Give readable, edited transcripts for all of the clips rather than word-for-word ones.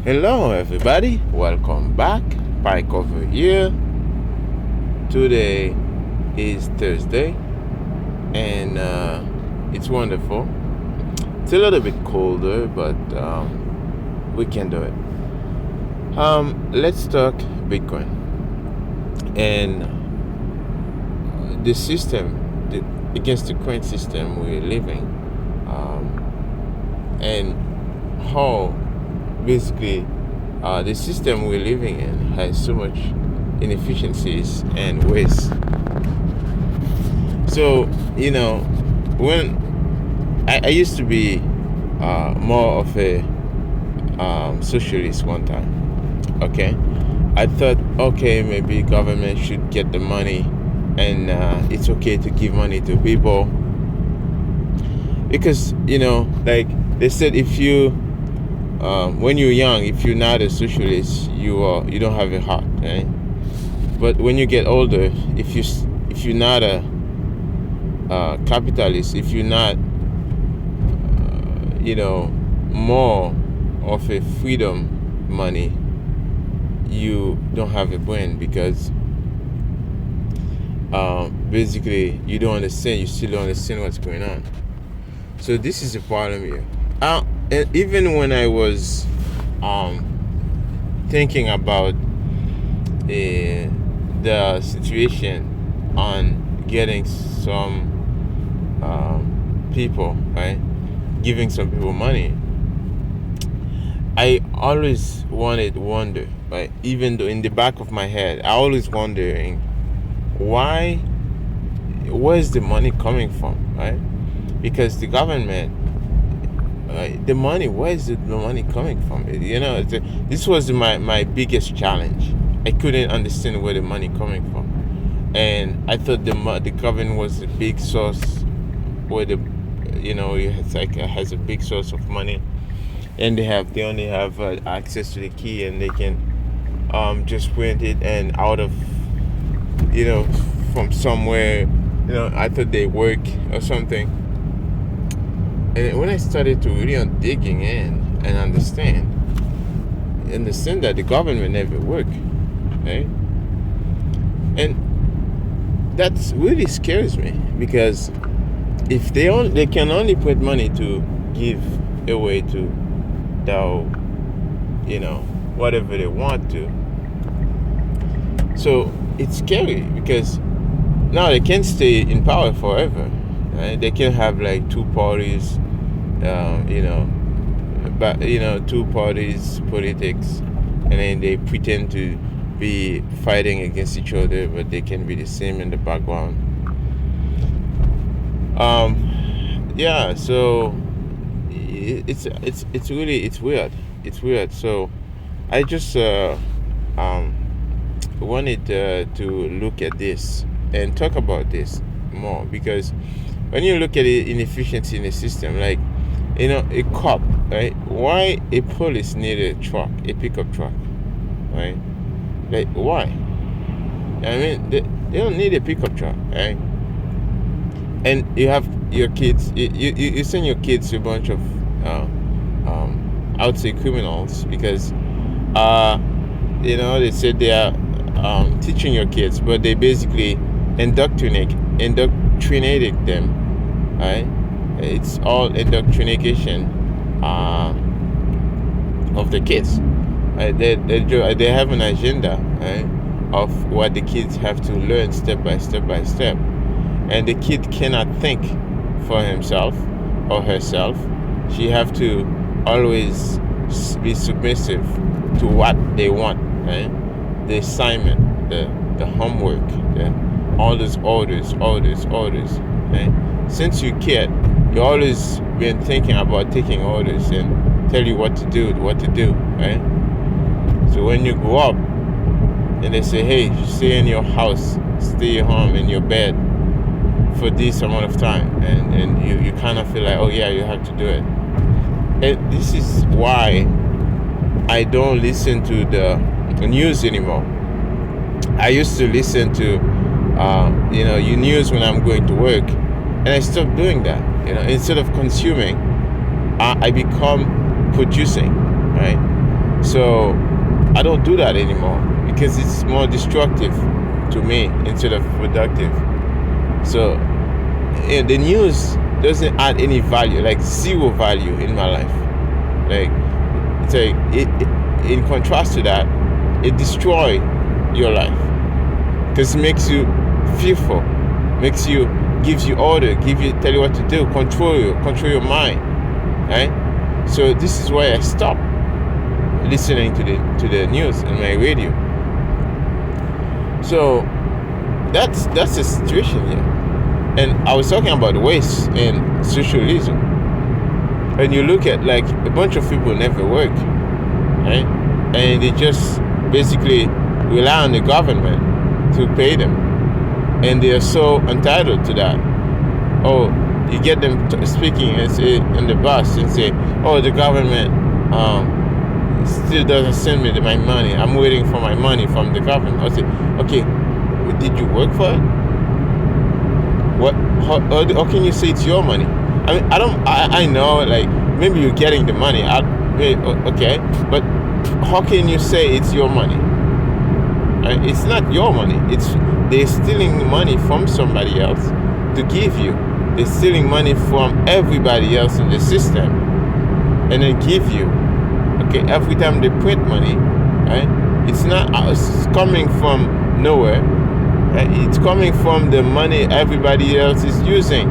Hello, everybody. Welcome back. Pike over here. Today is Thursday, and it's wonderful. It's a little bit colder, but we can do it. Let's talk Bitcoin and the system, against the current system we're living, and how basically the system we're living in has so much inefficiencies and waste. So when I used to be more of a socialist one time. Okay, I thought, okay, maybe government should get the money, and it's okay to give money to people, because like they said, if you when you're young, if you're not a socialist, you don't have a heart, right? But when you get older, if you're not a capitalist, if you're not more of a freedom money, you don't have a brain, because basically you don't understand. You still don't understand what's going on. So this is a problem here. And even when I was thinking about the situation on getting some people, right, giving some people money, I always wonder, right, even though in the back of my head, I always wondering where's the money coming from, right? Because the government, the money, where is the money coming from? This was my biggest challenge. I couldn't understand where the money coming from, and I thought the government was a big source, where it has a big source of money, and they only have access to the key, and they can just print it, and out of from somewhere, I thought they work or something. And when I started to really digging in and understand that the government never work, right? And that really scares me, because if they can only put money to give away to whatever they want to. So it's scary, because now they can't stay in power forever. Right? They can have like two parties, two parties politics, and then they pretend to be fighting against each other, but they can be the same in the background. So it's weird. It's weird. So I just wanted to look at this and talk about this more, because when you look at the inefficiency in the system, like a cop, right? Why a police need a pickup truck, right? Like, why? I mean, they don't need a pickup truck, right? And you have your kids. You send your kids to a bunch of I would say criminals, because they said they are teaching your kids, but they basically indoctrinated them, right? It's all indoctrination of the kids. Right? They have an agenda, right, of what the kids have to learn step by step by step, and the kid cannot think for himself or herself. She have to always be submissive to what they want, right? The assignment, the homework, all those orders, right? Since you're a kid, you always been thinking about taking orders and tell you what to do, right? So when you grow up and they say, hey, stay in your house, stay home in your bed for this amount of time, and you kind of feel like, oh yeah, you have to do it. And this is why I don't listen to the news anymore. I used to listen to news when I'm going to work, and I stopped doing that. Instead of consuming, I become producing, right? So I don't do that anymore because it's more destructive to me instead of productive. So the news doesn't add any value, like zero value in my life. Like it's like in contrast to that, it destroys your life because it makes you fearful, gives you order, tell you what to do, control your mind, right? So this is why I stopped listening to the news on my radio. So that's the situation here. And I was talking about waste and socialism. And you look at like a bunch of people never work, right? And they just basically rely on the government to pay them. And they are so entitled to that. Oh, you get them speaking and say in the bus and say, oh, the government still doesn't send me my money. I'm waiting for my money from the government. I say, okay, did you work for it? What? How can you say it's your money? I mean, I know, like, maybe you're getting the money. Okay, but how can you say it's your money? Right? It's not your money. They're stealing money from somebody else to give you. They're stealing money from everybody else in the system and then give you. Okay, every time they print money, right? It's coming from nowhere. Right? It's coming from the money everybody else is using.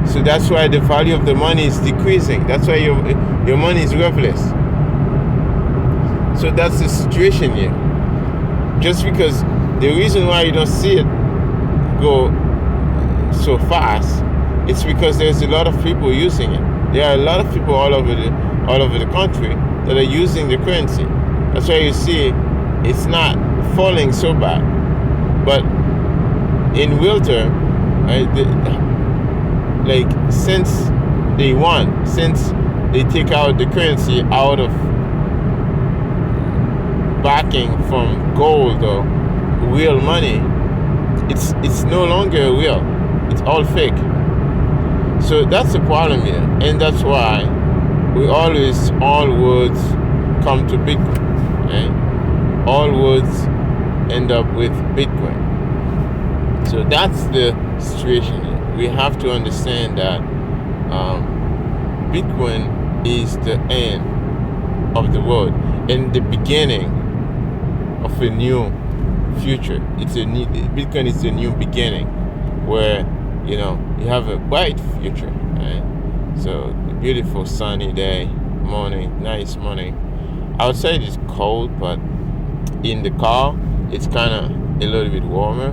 So that's why the value of the money is decreasing. That's why your money is worthless. So that's the situation here. Just because the reason why you don't see it go so fast, it's because there's a lot of people using it. There are a lot of people all over the country that are using the currency. That's why you see it's not falling so bad. But in real term, right, like since they take out the currency out of backing from gold or real money, it's no longer real. It's all fake. So that's the problem here, and that's why all roads come to Bitcoin. Right? All roads end up with Bitcoin. So that's the situation here. We have to understand that Bitcoin is the end of the world and the beginning of a new future. Bitcoin is a new beginning where you have a bright future, right? So a beautiful sunny day, nice morning. Outside is cold, but in the car it's kind of a little bit warmer,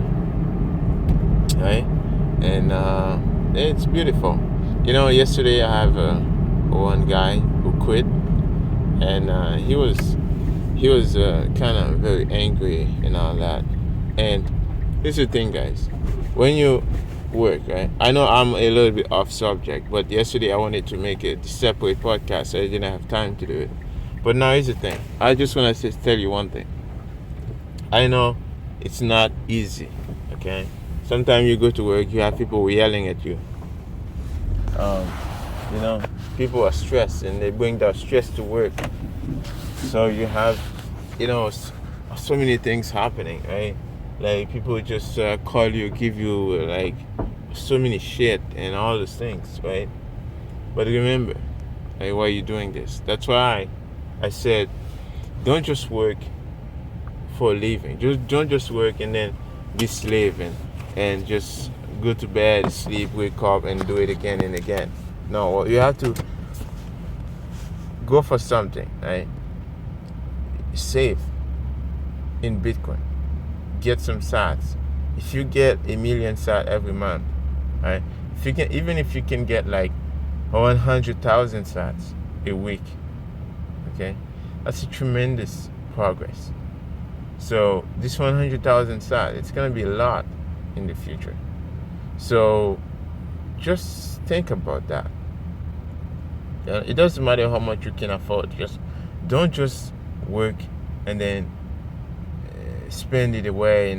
right? And it's beautiful. Yesterday I have one guy who quit, and he was kind of very angry and all that. And here's the thing, guys. When you work, right? I know I'm a little bit off subject, but yesterday I wanted to make a separate podcast, so I didn't have time to do it. But now here's the thing. I just want to tell you one thing. I know it's not easy, okay? Sometimes you go to work, you have people yelling at you. People are stressed and they bring that stress to work. So you have, so many things happening, right? Like people just call you, give you like so many shit and all those things, right? But remember, like, why are you doing this? That's why I said, don't just work for a living. Don't just work and then be slave and just go to bed, sleep, wake up, and do it again and again. No, you have to go for something, right? Save in Bitcoin. Get some sats. If you get 1 million sats every month, right? Even if you can get like 100,000 sats a week, okay, that's a tremendous progress. So this 100,000 sats, it's gonna be a lot in the future. So just think about that. It doesn't matter how much you can afford. Don't just work and then spend it away,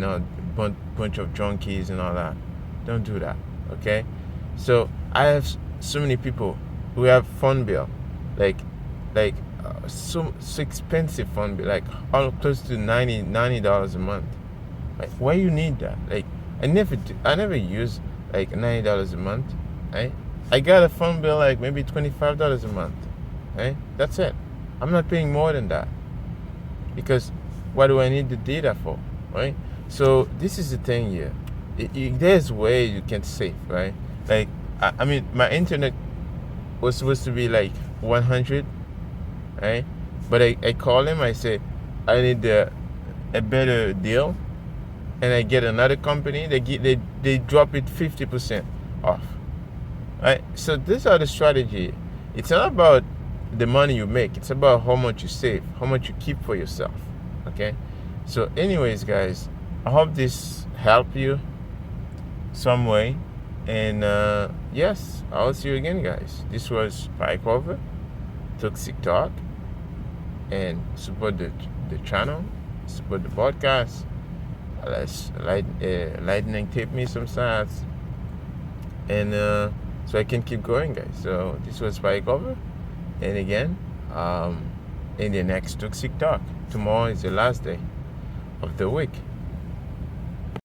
bunch of junkies and all that. Don't do that, okay? So I have so many people who have phone bill, like so expensive phone bill, like all close to $90 a month. Like, why you need that? Like, I never use like $90 a month, right? I got a phone bill like maybe $25 a month, right? That's it. I'm not paying more than that, because what do I need the data for, right? So this is the thing here. There's way you can save, right? Like, I mean, my internet was supposed to be like 100, right? But I call him. I say I need a better deal, and I get another company. They drop it 50% off, right? So these are the strategy. It's not about the money you make. It's about how much you save, how much you keep for yourself. Okay. So, anyways, guys, I hope this helped you some way. And yes, I'll see you again, guys. This was Pike Over, Toxic Talk, and support the channel, support the podcast. Let's lightning tip me some stats, and so I can keep going, guys. So this was Pike Over, and again, in the next Toxic Talk. Tomorrow is the last day of the week.